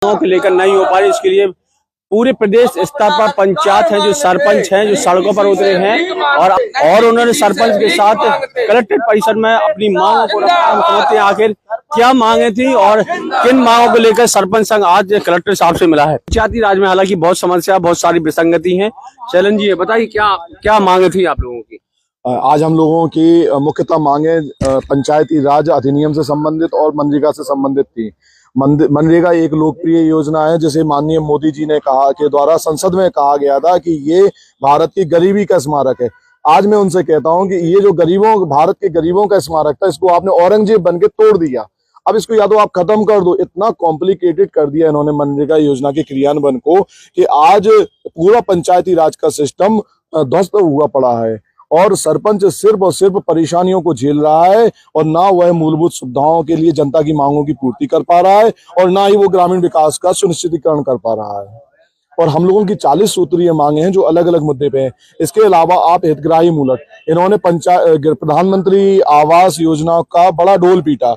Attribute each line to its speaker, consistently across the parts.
Speaker 1: को लेकर नहीं हो पा रही, इसके लिए पूरे प्रदेश स्तर पर पंचायत है, जो सरपंच हैं, जो सड़कों पर उतरे हैं और उन्होंने सरपंच के साथ कलेक्ट्रेट परिसर में अपनी मांगों को रखा। हम समझते हैं आखिर क्या मांगे थी और किन मांगों को लेकर सरपंच संघ आज कलेक्टर साहब से मिला है। पंचायती राज में हालांकि बहुत समस्या, बहुत सारी विसंगति है। चलन जी, बताइए क्या मांगे थी आप लोगों की?
Speaker 2: आज हम लोगों की मुख्यतः मांगे पंचायती राज अधिनियम से संबंधित और मनरेगा से संबंधित थी। मनरेगा एक लोकप्रिय योजना है जिसे माननीय मोदी जी ने कहा के द्वारा संसद में कहा गया था कि ये भारत की गरीबी का स्मारक है। आज मैं उनसे कहता हूं कि ये जो भारत के गरीबों का स्मारक था, इसको आपने औरंगजेब बन के तोड़ दिया। अब इसको या तो आप खत्म कर दो। इतना कॉम्प्लिकेटेड कर दिया इन्होंने मनरेगा योजना के क्रियान्वयन को कि आज पूरा पंचायती राज का सिस्टम ध्वस्त हुआ पड़ा है और सरपंच सिर्फ और सिर्फ परेशानियों को झेल रहा है और ना वह मूलभूत सुविधाओं के लिए जनता की मांगों की पूर्ति कर पा रहा है और ना ही वो ग्रामीण विकास का सुनिश्चितीकरण कर पा रहा है। और हम लोगों की 40 सूत्रीय मांगे हैं जो अलग अलग मुद्दे पे हैं। इसके अलावा आप हितग्राही मूलक, इन्होंने प्रधानमंत्री आवास योजना का बड़ा डोल पीटा।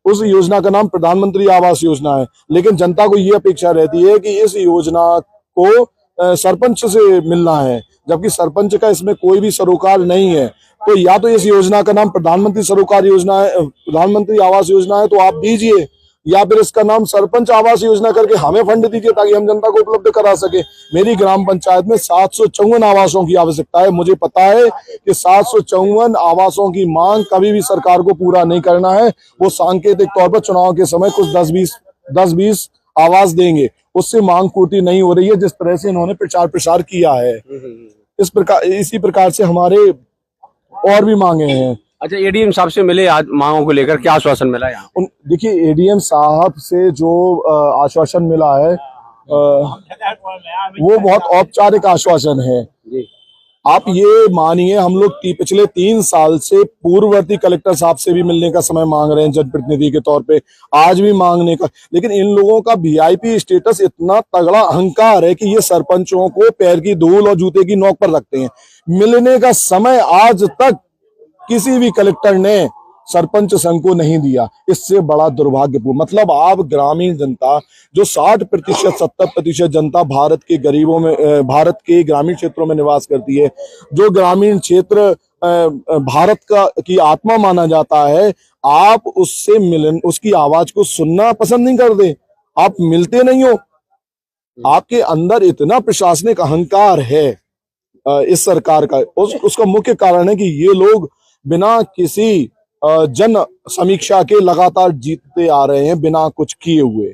Speaker 2: उस योजना का नाम प्रधानमंत्री आवास योजना है, लेकिन जनता को ये अपेक्षा रहती है कि इस योजना को सरपंच से मिलना है, जबकि सरपंच का इसमें कोई भी सरोकार नहीं है। तो या तो इस योजना का नाम प्रधानमंत्री सरोकार योजना है, प्रधानमंत्री आवास योजना है तो आप दीजिए, या फिर इसका नाम सरपंच आवास योजना करके हमें फंड दीजिए ताकि हम जनता को उपलब्ध करा सके। मेरी ग्राम पंचायत में 754 आवासों की आवश्यकता है। मुझे पता है कि 754 आवासों की मांग कभी भी सरकार को पूरा नहीं करना है। वो सांकेतिक तौर पर चुनाव के समय कुछ 10-20 आवास देंगे, उससे मांग पूर्ति नहीं हो रही है जिस तरह से इन्होंने प्रचार प्रसार किया है। इसी प्रकार से हमारे और भी मांगे हैं।
Speaker 1: अच्छा, एडीएम साहब से मिले आज मांगों को लेकर, क्या आश्वासन मिला यहाँ?
Speaker 2: देखिए, एडीएम साहब से जो आश्वासन मिला है वो बहुत औपचारिक आश्वासन है। आप ये मानिए, हम लोग पिछले 3 साल से पूर्ववर्ती कलेक्टर साहब से भी मिलने का समय मांग रहे हैं जनप्रतिनिधि के तौर पे, आज भी मांगने का, लेकिन इन लोगों का वीआईपी स्टेटस, इतना तगड़ा अहंकार है कि ये सरपंचों को पैर की धूल और जूते की नोक पर रखते हैं। मिलने का समय आज तक किसी भी कलेक्टर ने सरपंच संघ को नहीं दिया। इससे बड़ा दुर्भाग्यपूर्ण, मतलब आप ग्रामीण जनता जो 60% 70% जनता भारत के गरीबों में, भारत के ग्रामीण क्षेत्रों में निवास करती है, जो ग्रामीण क्षेत्र भारत की आत्मा माना जाता है, आप उससे मिलन, उसकी आवाज को सुनना पसंद नहीं करते, आप मिलते नहीं हो। आपके अंदर इतना प्रशासनिक अहंकार है इस सरकार का। उसका मुख्य कारण है कि ये लोग बिना किसी जन समीक्षा के लगातार जीतते आ रहे हैं, बिना कुछ किए हुए।